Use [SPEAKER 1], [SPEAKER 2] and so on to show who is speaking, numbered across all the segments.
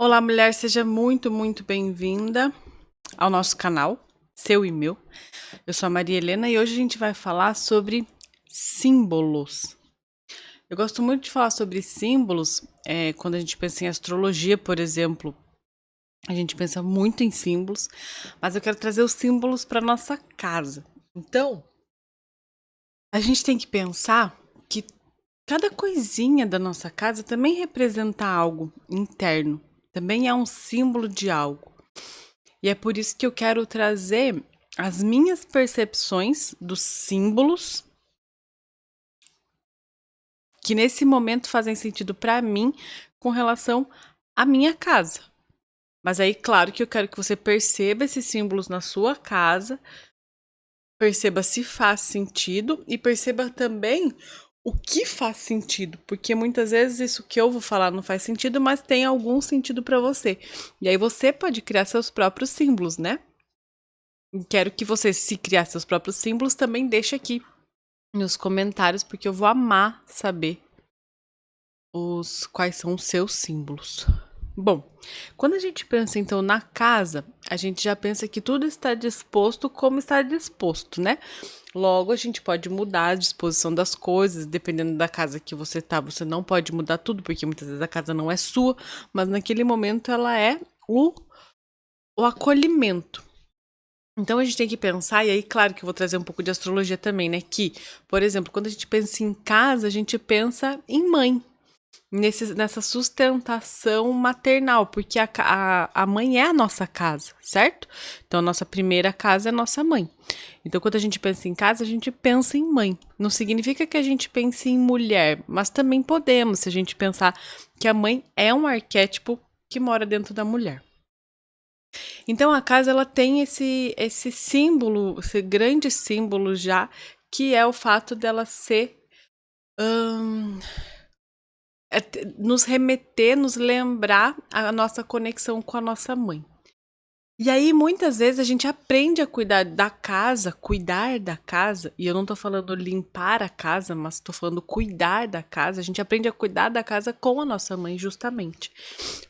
[SPEAKER 1] Olá, mulher, seja muito bem-vinda ao nosso canal, seu e meu. Eu sou a Maria Helena e hoje a gente vai falar sobre símbolos. Eu gosto muito de falar sobre símbolos, quando a gente pensa em astrologia, por exemplo. A gente pensa muito em símbolos, mas eu quero trazer os símbolos para nossa casa. Então, a gente tem que pensar que cada coisinha da nossa casa também representa algo interno, também é um símbolo de algo. E é por isso que eu quero trazer as minhas percepções dos símbolos que nesse momento fazem sentido para mim com relação à minha casa. Mas aí, claro que eu quero que você perceba esses símbolos na sua casa, perceba se faz sentido e perceba também o que faz sentido, porque muitas vezes isso que eu vou falar não faz sentido, mas tem algum sentido para você. E aí você pode criar seus próprios símbolos, né? Quero que você, se criar seus próprios símbolos, também deixe aqui nos comentários, porque eu vou amar saber quais são os seus símbolos. Bom, quando a gente pensa então na casa, a gente já pensa que tudo está disposto como está disposto, né? Logo, a gente pode mudar a disposição das coisas, dependendo da casa que você tá. Você não pode mudar tudo, porque muitas vezes a casa não é sua, mas naquele momento ela é o acolhimento. Então a gente tem que pensar, e aí, claro que eu vou trazer um pouco de astrologia também, né? Que, por exemplo, quando a gente pensa em casa, a gente pensa em mãe, nessa sustentação maternal, porque a mãe é a nossa casa, certo? Então a nossa primeira casa é a nossa mãe. Então quando a gente pensa em casa, a gente pensa em mãe. Não significa que a gente pense em mulher, mas também podemos, se a gente pensar que a mãe é um arquétipo que mora dentro da mulher. Então a casa ela tem esse símbolo, esse grande símbolo já, que é o fato dela ser hum, nos remeter, nos lembrar a nossa conexão com a nossa mãe. E aí, muitas vezes, a gente aprende a cuidar da casa, e eu não tô falando limpar a casa, mas tô falando cuidar da casa. A gente aprende a cuidar da casa com a nossa mãe, justamente.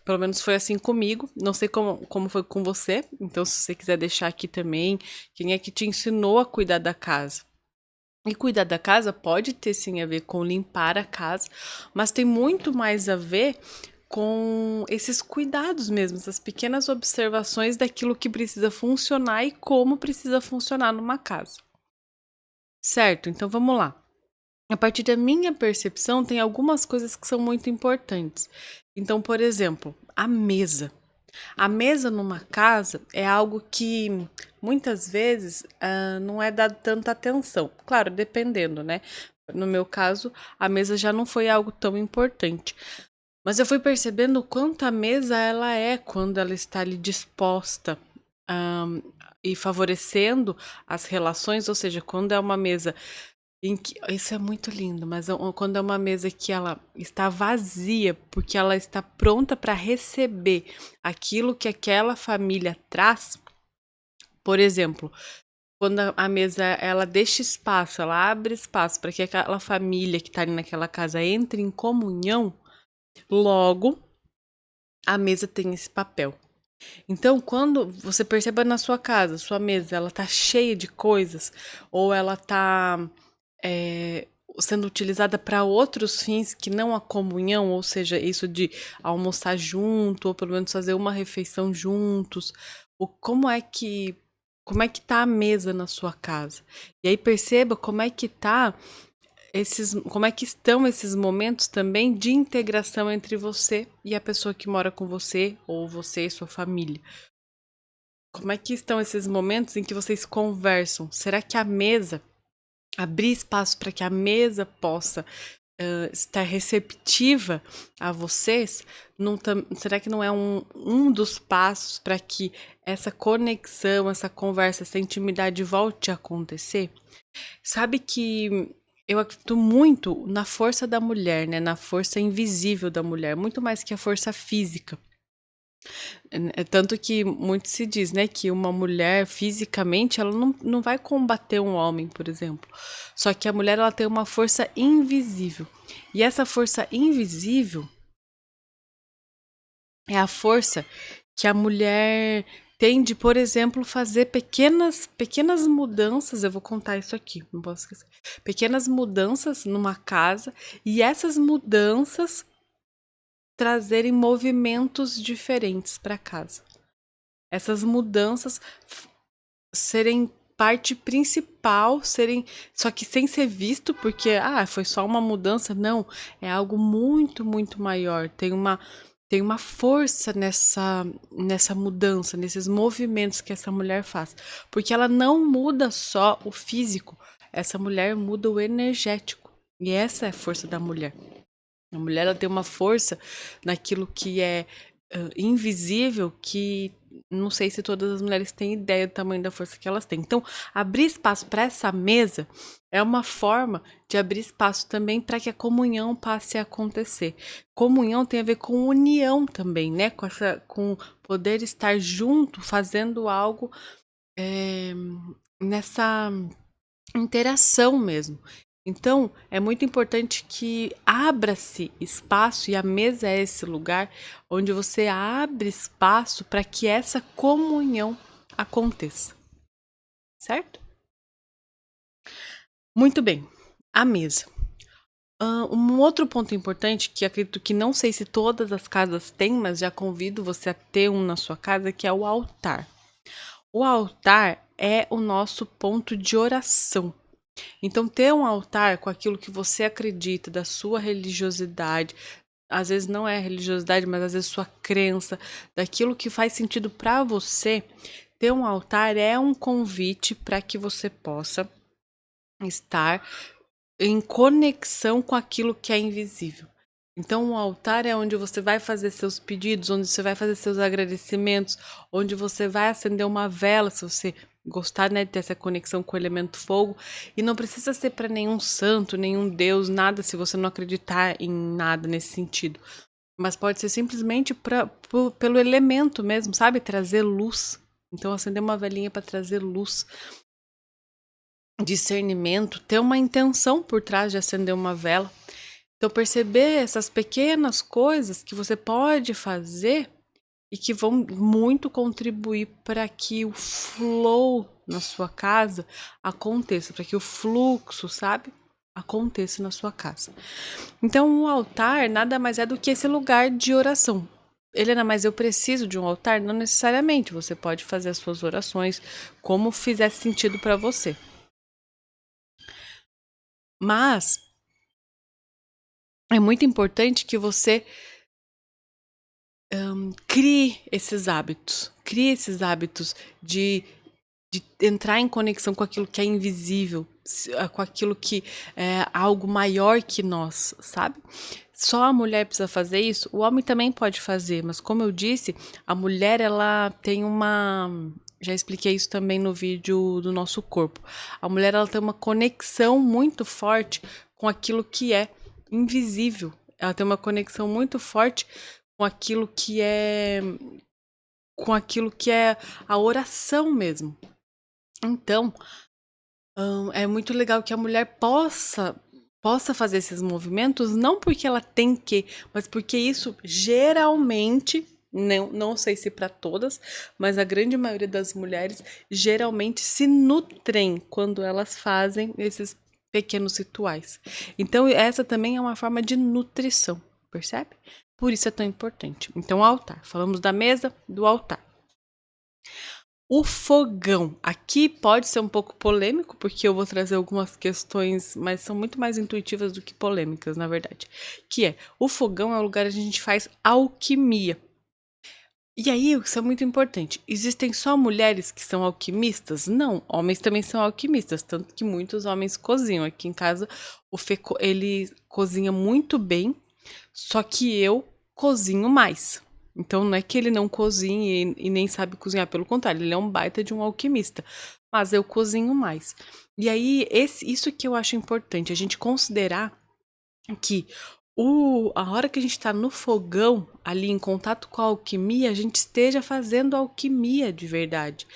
[SPEAKER 1] Pelo menos foi assim comigo. Não sei como foi com você. Então, se você quiser deixar aqui também, quem é que te ensinou a cuidar da casa? E cuidar da casa pode ter sim a ver com limpar a casa, mas tem muito mais a ver com esses cuidados mesmo, essas pequenas observações daquilo que precisa funcionar e como precisa funcionar numa casa. Certo? Então vamos lá. A partir da minha percepção, tem algumas coisas que são muito importantes. Então, por exemplo, a mesa. A mesa numa casa é algo que muitas vezes não é dado tanta atenção. Claro, dependendo, né? No meu caso, a mesa já não foi algo tão importante. Mas eu fui percebendo o quanto a mesa ela é quando ela está ali disposta ahm, e favorecendo as relações, ou seja, quando é uma mesa em que, isso é muito lindo, mas quando é uma mesa que ela está vazia, porque ela está pronta para receber aquilo que aquela família traz. Por exemplo, quando a mesa ela deixa espaço, ela abre espaço para que aquela família que está ali naquela casa entre em comunhão, logo a mesa tem esse papel. Então, quando você perceba na sua casa, sua mesa, ela tá cheia de coisas, ou ela tá sendo utilizada para outros fins que não a comunhão, ou seja, isso de almoçar junto, ou pelo menos fazer uma refeição juntos, ou como é que tá a mesa na sua casa. E aí perceba como é que estão esses momentos também de integração entre você e a pessoa que mora com você, ou você e sua família. Como é que estão esses momentos em que vocês conversam? Será que a mesa, abrir espaço para que a mesa possa estar receptiva a vocês? Será que não é um dos passos para que essa conexão, essa conversa, essa intimidade volte a acontecer? Sabe que eu acredito muito na força da mulher, né? Na força invisível da mulher, muito mais que a força física. É tanto que muito se diz, né, que uma mulher fisicamente ela não vai combater um homem, por exemplo. Só que a mulher ela tem uma força invisível. E essa força invisível É a força que a mulher tem de, por exemplo, fazer pequenas mudanças. Eu vou contar isso aqui, não posso esquecer. Pequenas mudanças numa casa e essas mudanças trazerem movimentos diferentes para casa. Essas mudanças serem parte principal, só que sem ser visto, porque foi só uma mudança, não, é algo muito, muito maior. Tem uma força nessa mudança, nesses movimentos que essa mulher faz, porque ela não muda só o físico, essa mulher muda o energético. E essa é a força da mulher. A mulher ela tem uma força naquilo que é invisível, que não sei se todas as mulheres têm ideia do tamanho da força que elas têm. Então, abrir espaço para essa mesa é uma forma de abrir espaço também para que a comunhão passe a acontecer. Comunhão tem a ver com união também, né? Com poder estar junto, fazendo algo nessa interação mesmo. Então, é muito importante que abra-se espaço, e a mesa é esse lugar onde você abre espaço para que essa comunhão aconteça. Certo? Muito bem. A mesa. Um outro ponto importante, que acredito que não sei se todas as casas têm, mas já convido você a ter um na sua casa, que é o altar. O altar é o nosso ponto de oração. Então, ter um altar com aquilo que você acredita, da sua religiosidade, às vezes não é religiosidade, mas às vezes sua crença, daquilo que faz sentido para você, ter um altar é um convite para que você possa estar em conexão com aquilo que é invisível. Então, o altar é onde você vai fazer seus pedidos, onde você vai fazer seus agradecimentos, onde você vai acender uma vela, se você gostar, né, de ter essa conexão com o elemento fogo. E não precisa ser para nenhum santo, nenhum deus, nada, se você não acreditar em nada nesse sentido. Mas pode ser simplesmente pelo elemento mesmo, sabe? Trazer luz. Então, acender uma velinha para trazer luz, discernimento, ter uma intenção por trás de acender uma vela. Então, perceber essas pequenas coisas que você pode fazer e que vão muito contribuir para que o flow na sua casa aconteça, para que o fluxo, sabe, aconteça na sua casa. Então, o altar nada mais é do que esse lugar de oração. Helena, mas eu preciso de um altar? Não necessariamente. Você pode fazer as suas orações como fizer sentido para você. Mas é muito importante que você crie esses hábitos. Crie esses hábitos de entrar em conexão com aquilo que é invisível, com aquilo que é algo maior que nós, sabe? Só a mulher precisa fazer isso, o homem também pode fazer, mas como eu disse, a mulher ela tem uma... Já expliquei isso também no vídeo do nosso corpo. A mulher ela tem uma conexão muito forte com aquilo que é invisível. Ela tem uma conexão muito forte com aquilo que é a oração mesmo. Então, é muito legal que a mulher possa fazer esses movimentos, não porque ela tem que, mas porque isso geralmente, não sei se para todas, mas a grande maioria das mulheres geralmente se nutrem quando elas fazem esses pequenos rituais. Então, essa também é uma forma de nutrição, percebe? Por isso é tão importante. Então, altar. Falamos da mesa, do altar. O fogão. Aqui pode ser um pouco polêmico, porque eu vou trazer algumas questões, mas são muito mais intuitivas do que polêmicas, na verdade. Que é, o fogão é o lugar onde a gente faz alquimia. E aí, isso é muito importante. Existem só mulheres que são alquimistas? Não, homens também são alquimistas, tanto que muitos homens cozinham. Aqui em casa, o Fê, ele cozinha muito bem, só que eu cozinho mais. Então, não é que ele não cozinhe e nem sabe cozinhar, pelo contrário, ele é um baita de um alquimista. Mas eu cozinho mais. E aí, isso que eu acho importante, a gente considerar que a hora que a gente está no fogão, ali em contato com a alquimia, a gente esteja fazendo alquimia de verdade.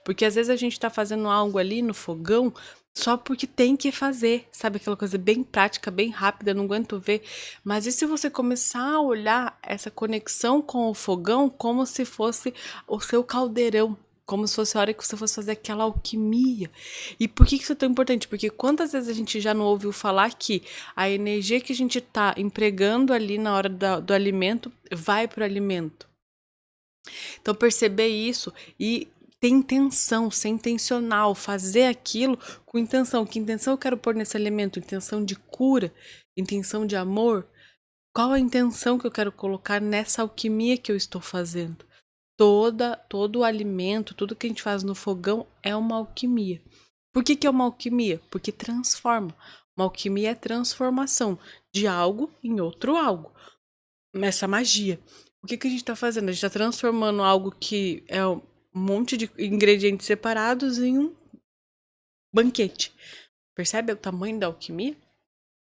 [SPEAKER 1] Porque às vezes a gente está fazendo algo ali no fogão só porque tem que fazer, sabe? Aquela coisa bem prática, bem rápida, não aguento ver. Mas e se você começar a olhar essa conexão com o fogão como se fosse o seu caldeirão? Como se fosse a hora que você fosse fazer aquela alquimia. E por que isso é tão importante? Porque quantas vezes a gente já não ouviu falar que a energia que a gente tá empregando ali na hora do alimento vai pro alimento? Então perceber isso e ter intenção, ser intencional, fazer aquilo com intenção. Que intenção eu quero pôr nesse alimento? Intenção de cura, intenção de amor. Qual a intenção que eu quero colocar nessa alquimia que eu estou fazendo? Todo o alimento, tudo que a gente faz no fogão é uma alquimia. Por que é uma alquimia? Porque transforma. Uma alquimia é transformação de algo em outro algo. Essa magia. O que a gente está fazendo? A gente está transformando algo que é um monte de ingredientes separados em um banquete. Percebe o tamanho da alquimia?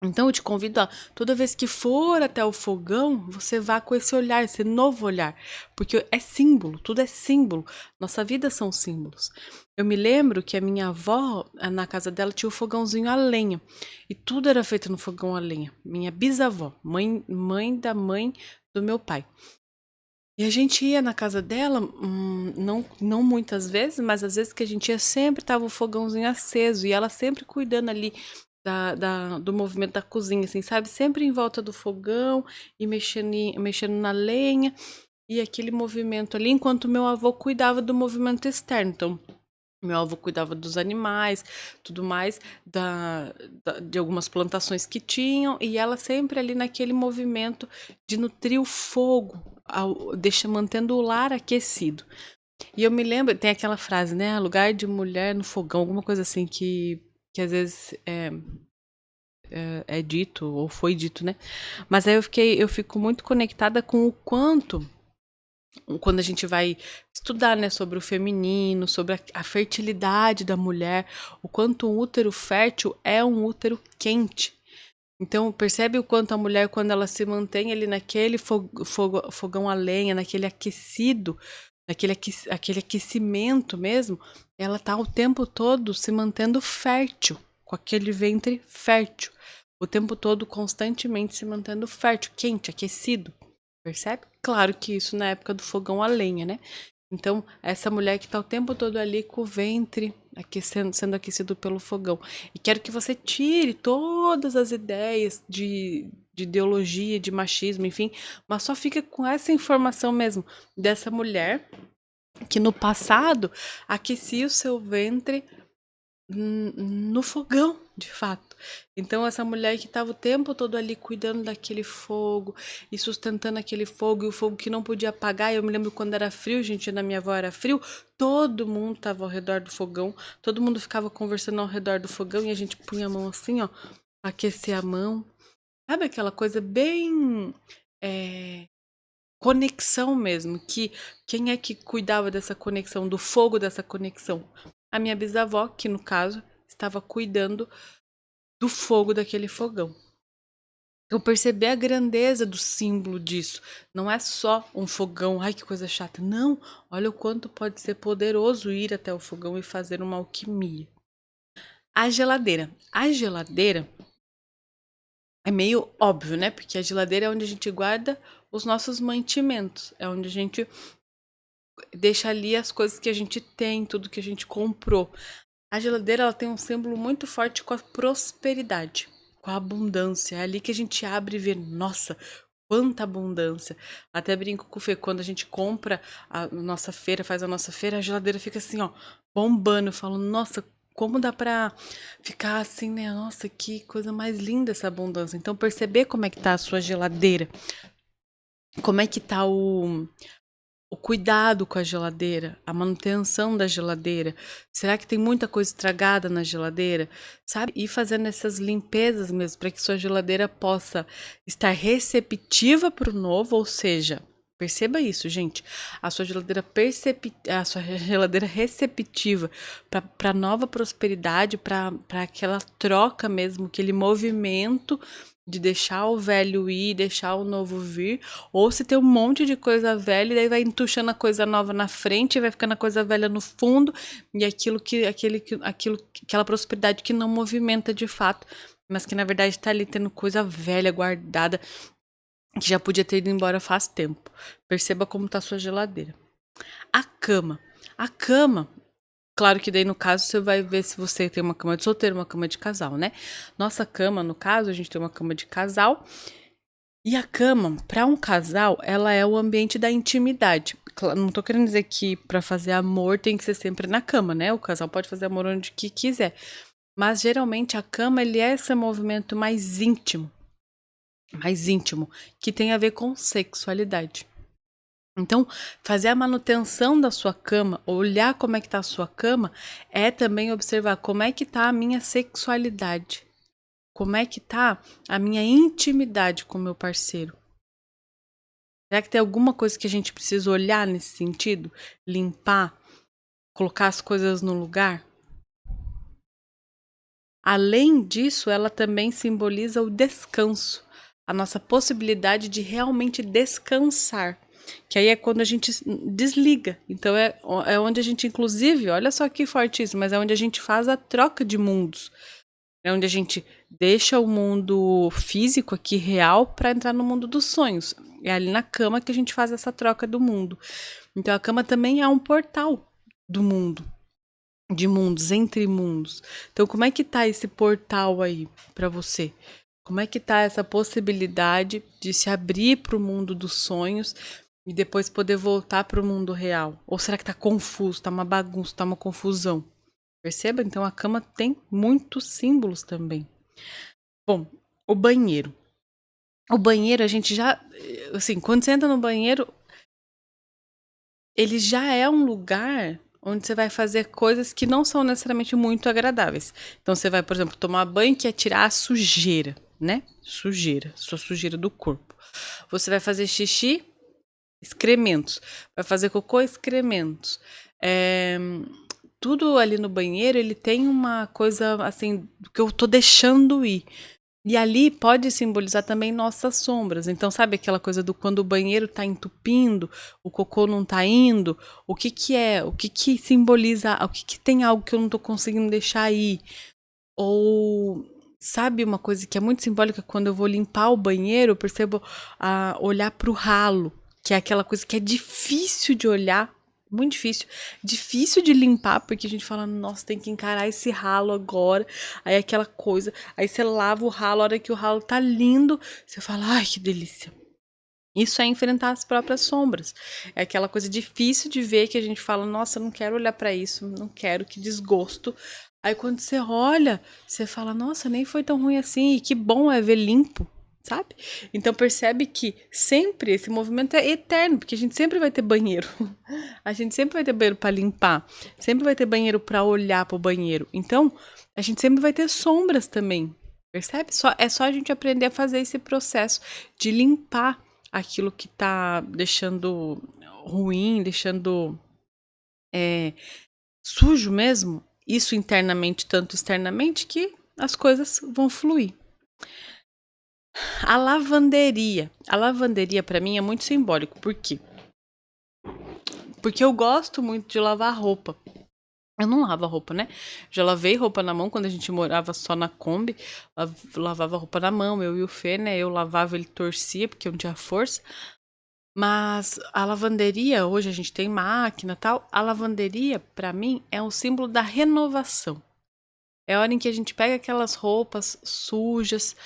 [SPEAKER 1] Então eu te convido a, toda vez que for até o fogão, você vá com esse olhar, esse novo olhar. Porque é símbolo, tudo é símbolo. Nossa vida são símbolos. Eu me lembro que a minha avó, na casa dela, tinha o fogãozinho a lenha. E tudo era feito no fogão a lenha. Minha bisavó, mãe da mãe do meu pai. E a gente ia na casa dela, não muitas vezes, mas às vezes que a gente ia, sempre tava o fogãozinho aceso. E ela sempre cuidando ali do movimento da cozinha, assim, sabe? Sempre em volta do fogão e mexendo na lenha. E aquele movimento ali, enquanto meu avô cuidava do movimento externo. Então, meu avô cuidava dos animais, tudo mais, de algumas plantações que tinham, e ela sempre ali naquele movimento de nutrir o fogo, mantendo o lar aquecido. E eu me lembro, tem aquela frase, né? Lugar de mulher no fogão, alguma coisa assim que às vezes é dito, ou foi dito, né? Mas aí eu fico muito conectada com o quanto, quando a gente vai estudar, né, sobre o feminino, sobre a fertilidade da mulher, o quanto um útero fértil é um útero quente. Então, percebe o quanto a mulher, quando ela se mantém ali naquele fogão a lenha, naquele aquecido, aquele aquecimento mesmo, ela tá o tempo todo se mantendo fértil, com aquele ventre fértil. O tempo todo, constantemente se mantendo fértil, quente, aquecido. Percebe? Claro que isso na época do fogão a lenha, né? Então, essa mulher que tá o tempo todo ali com o ventre sendo aquecido pelo fogão. E quero que você tire todas as ideias de ideologia, de machismo, enfim, mas só fica com essa informação mesmo dessa mulher que no passado aquecia o seu ventre no fogão, de fato. Então essa mulher que estava o tempo todo ali cuidando daquele fogo e sustentando aquele fogo, e o fogo que não podia apagar. Eu me lembro quando era frio, gente, na minha avó era frio, todo mundo estava ao redor do fogão, todo mundo ficava conversando ao redor do fogão e a gente punha a mão assim, ó, pra aquecer a mão. Sabe aquela coisa bem conexão mesmo, que quem é que cuidava dessa conexão, do fogo dessa conexão? A minha bisavó, que no caso estava cuidando do fogo daquele fogão. Eu percebi a grandeza do símbolo disso. Não é só um fogão, ai que coisa chata. Não, olha o quanto pode ser poderoso ir até o fogão e fazer uma alquimia. A geladeira. A geladeira é meio óbvio, né? Porque a geladeira é onde a gente guarda os nossos mantimentos. É onde a gente deixa ali as coisas que a gente tem, tudo que a gente comprou. A geladeira, ela tem um símbolo muito forte com a prosperidade, com a abundância. É ali que a gente abre e vê, nossa, quanta abundância. Até brinco com o Fê, quando a gente compra a nossa feira, faz a nossa feira, a geladeira fica assim, ó, bombando. Eu falo, nossa, como dá pra ficar assim, né? Nossa, que coisa mais linda essa abundância. Então, perceber como é que tá a sua geladeira, como é que tá o cuidado com a geladeira, a manutenção da geladeira. Será que tem muita coisa estragada na geladeira? Sabe? E fazendo essas limpezas mesmo, para que sua geladeira possa estar receptiva para o novo, ou seja, perceba isso, gente. A sua geladeira receptiva para nova prosperidade, para aquela troca mesmo, aquele movimento de deixar o velho ir, deixar o novo vir, ou se tem um monte de coisa velha, e daí vai entuchando a coisa nova na frente, vai ficando a coisa velha no fundo, e aquela prosperidade que não movimenta de fato, mas que na verdade tá ali tendo coisa velha guardada, que já podia ter ido embora faz tempo. Perceba como tá a sua geladeira. A cama. A cama, claro que daí no caso você vai ver se você tem uma cama de solteiro, uma cama de casal, né? Nossa cama, no caso, a gente tem uma cama de casal. E a cama, para um casal, ela é o ambiente da intimidade. Não tô querendo dizer que para fazer amor tem que ser sempre na cama, né? O casal pode fazer amor onde que quiser. Mas geralmente a cama, ele é esse movimento mais íntimo, que tem a ver com sexualidade. Então, fazer a manutenção da sua cama, olhar como é que tá a sua cama, é também observar como é que tá a minha sexualidade. Como é que tá a minha intimidade com o meu parceiro? Será que tem alguma coisa que a gente precisa olhar nesse sentido? Limpar? Colocar as coisas no lugar? Além disso, ela também simboliza o descanso, a nossa possibilidade de realmente descansar. Que aí é quando a gente desliga. Então é onde a gente, inclusive, olha só que forte isso, mas é onde a gente faz a troca de mundos. É onde a gente deixa o mundo físico aqui, real, para entrar no mundo dos sonhos. É ali na cama que a gente faz essa troca do mundo. Então a cama também é um portal do mundo, de mundos, entre mundos. Então como é que tá esse portal aí para você? Como é que tá essa possibilidade de se abrir para o mundo dos sonhos e depois poder voltar para o mundo real? Ou será que tá confuso, tá uma bagunça, tá uma confusão? Perceba? Então a cama tem muitos símbolos também. Bom, o banheiro. O banheiro, a gente já. Assim, quando você entra no banheiro, ele já é um lugar onde você vai fazer coisas que não são necessariamente muito agradáveis. Então você vai, por exemplo, tomar banho, que é tirar a sujeira, né? Sujeira, sua sujeira do corpo. Você vai fazer xixi, excrementos. Vai fazer cocô, excrementos. Tudo ali no banheiro, ele tem uma coisa assim, que eu tô deixando ir. E ali pode simbolizar também nossas sombras. Então, sabe aquela coisa do quando o banheiro tá entupindo, o cocô não tá indo? O que que é? O que que simboliza? O que que tem algo que eu não tô conseguindo deixar ir? Ou sabe uma coisa que é muito simbólica quando eu vou limpar o banheiro, eu percebo olhar pro ralo, que é aquela coisa que é difícil de olhar, muito difícil, difícil de limpar, porque a gente fala, nossa, tem que encarar esse ralo agora, aí aquela coisa, aí você lava o ralo, a hora que o ralo tá lindo, você fala, ai, que delícia. Isso é enfrentar as próprias sombras. É aquela coisa difícil de ver que a gente fala, nossa, eu não quero olhar para isso, não quero, que desgosto. Aí quando você olha, você fala, nossa, nem foi tão ruim assim, e que bom é ver limpo, sabe? Então percebe que sempre esse movimento é eterno, porque a gente sempre vai ter banheiro. A gente sempre vai ter banheiro para limpar, sempre vai ter banheiro para olhar pro banheiro. Então, a gente sempre vai ter sombras também. Percebe? É só a gente aprender a fazer esse processo de limpar aquilo que tá deixando ruim, deixando sujo mesmo, isso internamente, tanto externamente, que as coisas vão fluir. A lavanderia. A lavanderia, para mim, é muito simbólico. Por quê? Porque eu gosto muito de lavar roupa. Eu não lavo a roupa, né? Já lavei roupa na mão quando a gente morava só na Kombi. Lavava roupa na mão, eu e o Fê, né? Eu lavava, ele torcia, porque eu não tinha força. Mas a lavanderia, hoje a gente tem máquina e tal. A lavanderia, pra mim, é um símbolo da renovação. É a hora em que a gente pega aquelas roupas sujas,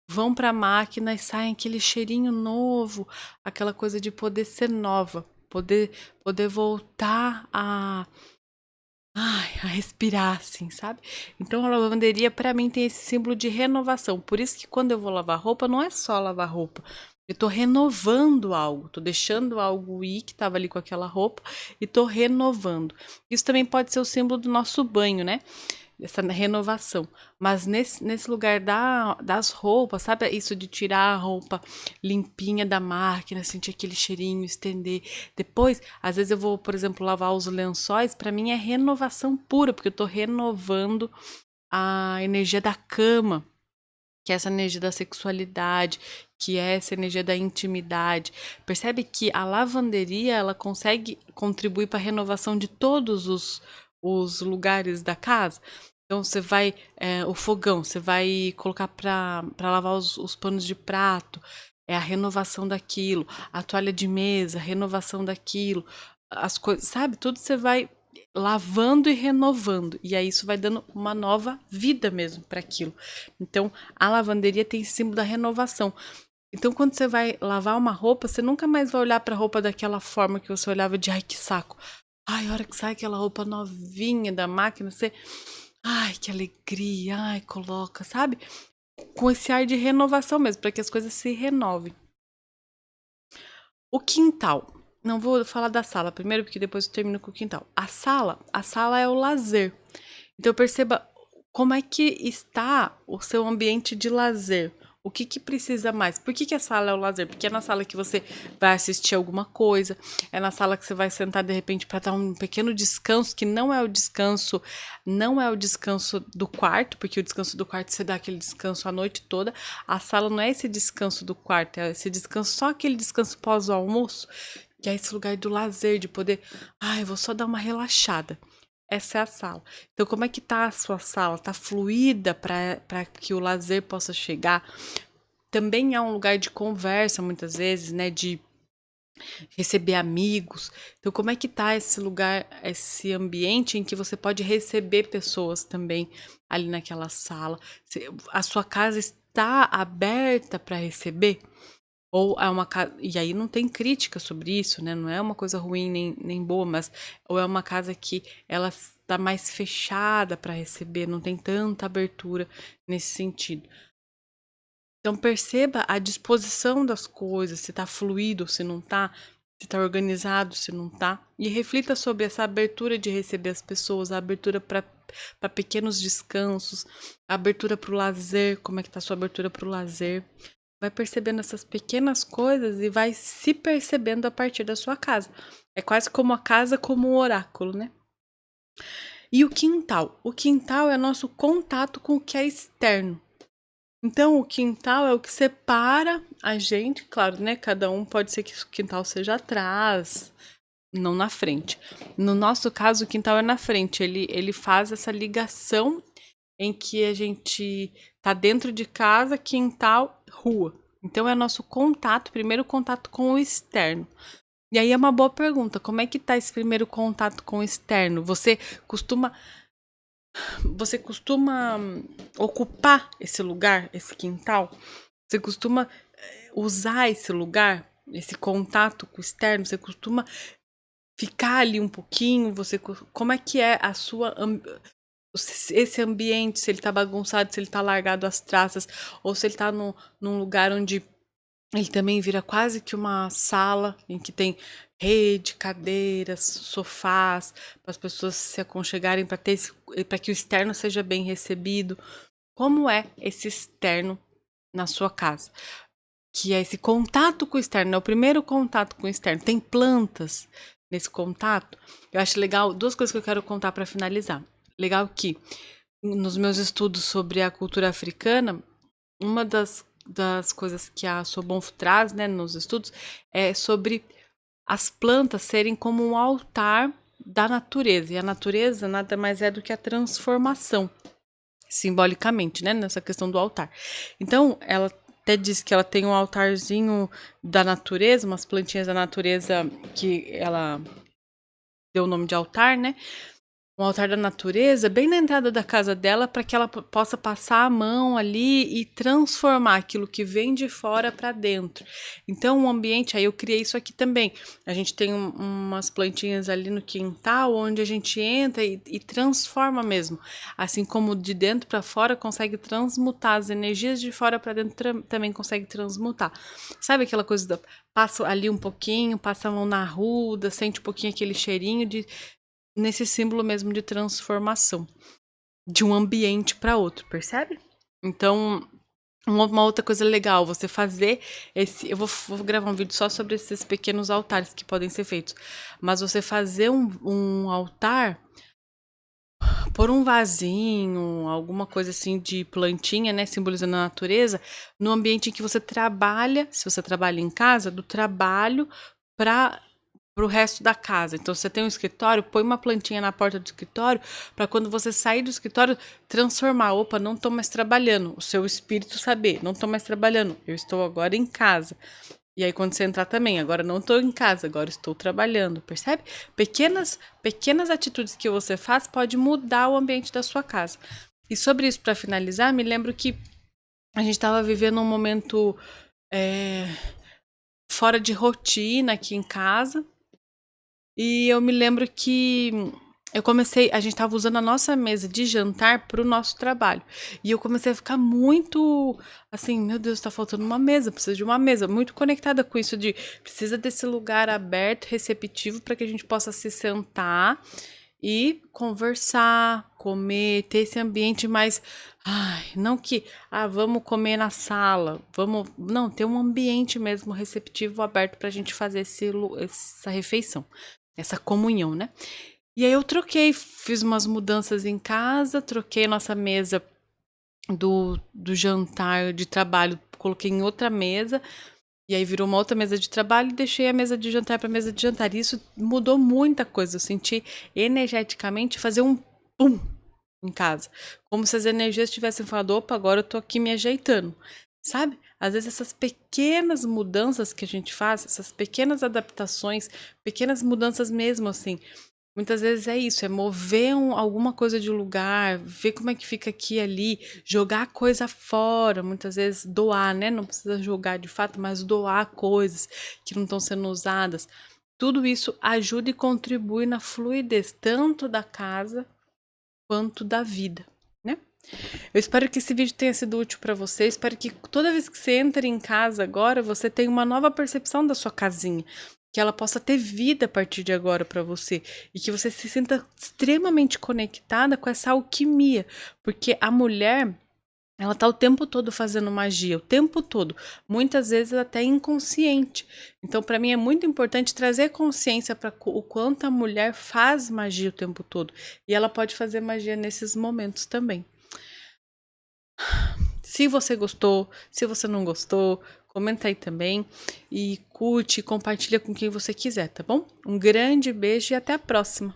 [SPEAKER 1] vão pra máquina e saem aquele cheirinho novo, aquela coisa de poder ser nova, poder voltar a respirar, assim, sabe? Então a lavanderia, pra mim, tem esse símbolo de renovação. Por isso que quando eu vou lavar roupa, não é só lavar roupa. Eu tô renovando algo, tô deixando algo ir que tava ali com aquela roupa e tô renovando. Isso também pode ser o símbolo do nosso banho, né? Essa renovação. Mas nesse lugar das roupas, sabe? Isso de tirar a roupa limpinha da máquina, sentir aquele cheirinho, estender. Depois, às vezes eu vou, por exemplo, lavar os lençóis, para mim é renovação pura, porque eu tô renovando a energia da cama. que é essa energia da sexualidade, que é essa energia da intimidade. Percebe que a lavanderia, ela consegue contribuir para a renovação de todos os lugares da casa. Então você vai, o fogão, você vai colocar para lavar os panos de prato, é a renovação daquilo, a toalha de mesa, renovação daquilo, as coisas, sabe? Tudo você vai lavando e renovando, e aí isso vai dando uma nova vida mesmo para aquilo. Então, a lavanderia tem esse símbolo da renovação. Então, quando você vai lavar uma roupa, você nunca mais vai olhar para a roupa daquela forma que você olhava de ai, que saco. Ai, a hora que sai aquela roupa novinha da máquina, você ai, que alegria, ai, coloca, sabe? Com esse ar de renovação mesmo, para que as coisas se renovem. O quintal. Não vou falar da sala primeiro, porque depois eu termino com o quintal. A sala é o lazer. Então perceba como é que está o seu ambiente de lazer. O que precisa mais? Por que a sala é o lazer? Porque é na sala que você vai assistir alguma coisa, é na sala que você vai sentar de repente para dar um pequeno descanso, que não é o descanso do quarto, porque o descanso do quarto você dá aquele descanso a noite toda. A sala não é esse descanso do quarto, é esse descanso, só aquele descanso pós-almoço, que é esse lugar do lazer, de poder, ai, vou só dar uma relaxada. Essa é a sala. Então, como é que tá a sua sala? Tá fluida para que o lazer possa chegar? Também é um lugar de conversa, muitas vezes, né? De receber amigos. Então, como é que tá esse lugar, esse ambiente em que você pode receber pessoas também ali naquela sala? A sua casa está aberta para receber? Ou é uma casa. E aí não tem crítica sobre isso, né? Não é uma coisa ruim nem boa, mas ou é uma casa que ela está mais fechada para receber, não tem tanta abertura nesse sentido. Então perceba a disposição das coisas, se tá fluido, se não tá, se tá organizado, se não tá. E reflita sobre essa abertura de receber as pessoas, a abertura para pequenos descansos, a abertura para o lazer, como é que tá a sua abertura para o lazer. Vai percebendo essas pequenas coisas e vai se percebendo a partir da sua casa. É quase como a casa como um oráculo, né? E o quintal? O quintal é nosso contato com o que é externo. Então, o quintal é o que separa a gente, claro, né? Cada um pode ser que o quintal seja atrás, não na frente. No nosso caso, o quintal é na frente. Ele faz essa ligação em que a gente tá dentro de casa, quintal, rua. Então é nosso contato, primeiro contato com o externo. E aí é uma boa pergunta, como é que tá esse primeiro contato com o externo? Você costuma ocupar esse lugar, esse quintal? Você costuma usar esse lugar, esse contato com o externo? Você costuma ficar ali um pouquinho? Como é que é a sua esse ambiente, se ele tá bagunçado, se ele tá largado as traças, ou se ele tá num lugar onde ele também vira quase que uma sala em que tem rede, cadeiras, sofás, para as pessoas se aconchegarem, para que o externo seja bem recebido. Como é esse externo na sua casa? Que é esse contato com o externo, é o primeiro contato com o externo. Tem plantas nesse contato? Eu acho legal, duas coisas que eu quero contar para finalizar. Legal que nos meus estudos sobre a cultura africana, uma das coisas que a Sobonf traz, né, nos estudos, é sobre as plantas serem como um altar da natureza. E a natureza nada mais é do que a transformação, simbolicamente, né, nessa questão do altar. Então, ela até diz que ela tem um altarzinho da natureza, umas plantinhas da natureza que ela deu o nome de altar, né? Um altar da natureza bem na entrada da casa dela, para que ela possa passar a mão ali e transformar aquilo que vem de fora para dentro. Então o ambiente, aí eu criei isso aqui também. A gente tem umas plantinhas ali no quintal onde a gente entra e transforma mesmo. Assim como de dentro para fora consegue transmutar, as energias de fora para dentro também consegue transmutar. Sabe aquela coisa do passa ali um pouquinho, passa a mão na ruda, sente um pouquinho aquele cheirinho nesse símbolo mesmo de transformação de um ambiente para outro, percebe? Então, uma outra coisa legal, você fazer esse. Eu vou gravar um vídeo só sobre esses pequenos altares que podem ser feitos, mas você fazer um altar pôr um vasinho, alguma coisa assim de plantinha, né, simbolizando a natureza, no ambiente em que você trabalha, se você trabalha em casa, do trabalho para o resto da casa. Então, você tem um escritório, põe uma plantinha na porta do escritório, para quando você sair do escritório, transformar. Opa, não estou mais trabalhando. O seu espírito saber, não estou mais trabalhando, eu estou agora em casa. E aí, quando você entrar também, agora não estou em casa, agora estou trabalhando, percebe? Pequenas atitudes que você faz pode mudar o ambiente da sua casa. E sobre isso, para finalizar, me lembro que a gente estava vivendo um momento fora de rotina aqui em casa. E eu me lembro que a gente estava usando a nossa mesa de jantar para o nosso trabalho. E eu comecei a ficar muito assim, meu Deus, tá faltando uma mesa, precisa de uma mesa, muito conectada com isso de precisa desse lugar aberto, receptivo para que a gente possa se sentar e conversar, comer, ter esse ambiente mais, não que, vamos comer na sala, não, ter um ambiente mesmo receptivo, aberto para a gente fazer essa refeição, essa comunhão, né? E aí eu fiz umas mudanças em casa, troquei nossa mesa do jantar de trabalho, coloquei em outra mesa, e aí virou uma outra mesa de trabalho e deixei a mesa de jantar para mesa de jantar. E isso mudou muita coisa. Eu senti energeticamente fazer um pum em casa. Como se as energias tivessem falado, opa, agora eu tô aqui me ajeitando. Sabe? Às vezes essas pequenas mudanças que a gente faz, essas pequenas adaptações, pequenas mudanças mesmo, assim, muitas vezes é isso, é mover alguma coisa de lugar, ver como é que fica aqui e ali, jogar coisa fora, muitas vezes doar, né? Não precisa jogar de fato, mas doar coisas que não estão sendo usadas. Tudo isso ajuda e contribui na fluidez, tanto da casa quanto da vida, né? Eu espero que esse vídeo tenha sido útil para você. Espero que toda vez que você entra em casa agora, você tenha uma nova percepção da sua casinha. Que ela possa ter vida a partir de agora para você. E que você se sinta extremamente conectada com essa alquimia. Porque a mulher, ela tá o tempo todo fazendo magia, o tempo todo. Muitas vezes até inconsciente. Então, para mim é muito importante trazer consciência para o quanto a mulher faz magia o tempo todo. E ela pode fazer magia nesses momentos também. Se você gostou, se você não gostou, comenta aí também e curte e compartilha com quem você quiser, tá bom? Um grande beijo e até a próxima!